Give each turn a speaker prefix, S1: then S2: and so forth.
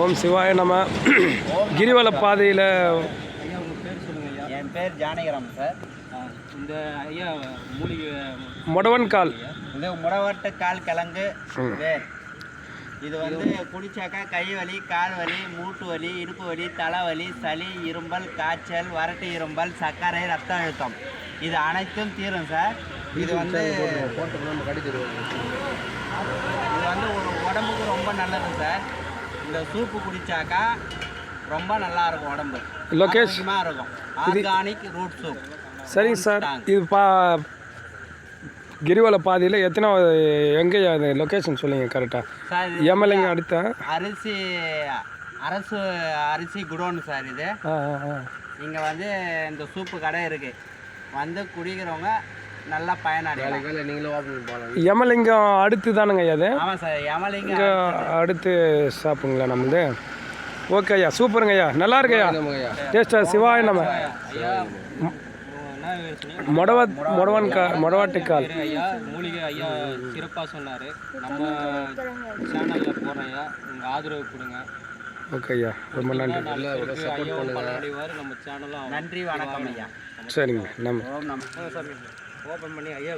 S1: ஓம் சிவாய நம. கிரிவல பாதையில்
S2: ஐயா உங்கள் பேர் சொல்லுங்கள் ஐயா.
S3: என் பேர் ஜானகிராம் சார்.
S2: இந்த ஐயா மூலிகை
S1: மொடவன்கால்
S3: இது முடவட்ட கால் கிழங்கு வேர். இது வந்து குடிச்சாக்கா கை வலி, கால் வலி, மூட்டு வலி, இடுப்பு வலி, தலைவலி, சளி, இரும்பல், காய்ச்சல், வறட்டு இரும்பல், சர்க்கரை, ரத்த அழுத்தம் இது அனைத்தும் தீரும் சார். இது வந்து ஒரு உடம்புக்கு ரொம்ப நல்லது சார். இந்த சூப்பு குடிச்சாக்கா ரொம்ப நல்லா இருக்கும் உடம்பு.
S1: லொகேஷன்
S3: இருக்கும். Organic root soup.
S1: சரிங்க சார். இது கிரிவல பாதையில் எத்தனை எங்கே அது லொக்கேஷன் சொல்லுங்க கரெக்டாக?
S3: சார்
S1: எம்எல்ஏங்க அடுத்த
S3: அரசு அரிசி குடோன் சார். இது இங்கே வந்து இந்த சூப்பு கடை இருக்குது. வந்து குடிக்கிறவங்க நல்லா பயனடையலாம்.
S1: எமலிங்கம் அடுத்து தானுங்க அது?
S3: ஆமாம் சார், எமலிங்கம்
S1: அடுத்து சாப்பிடுங்களா நம்மளது? ஓகே ஐயா, சூப்பருங்க ஐயா, நல்லா இருக்கு ஐயா, டேஸ்ட்டாக. சிவாய நம்ம மொடவாட்டுக்கால்
S2: ஐயா மூலிகை ஐயா சிறப்பாக சொன்னார். நம்ம சேனலில் போடுறோம் ஐயா, உங்கள் ஆதரவு கொடுங்க.
S1: ஓகே ஐயா, ரொம்ப நன்றி.
S2: நம்ம சேனலும்
S3: நன்றி, வணக்கம் ஐயா.
S1: சரிங்க. நம்ம
S2: ஓப்பன் பண்ணி ஐயா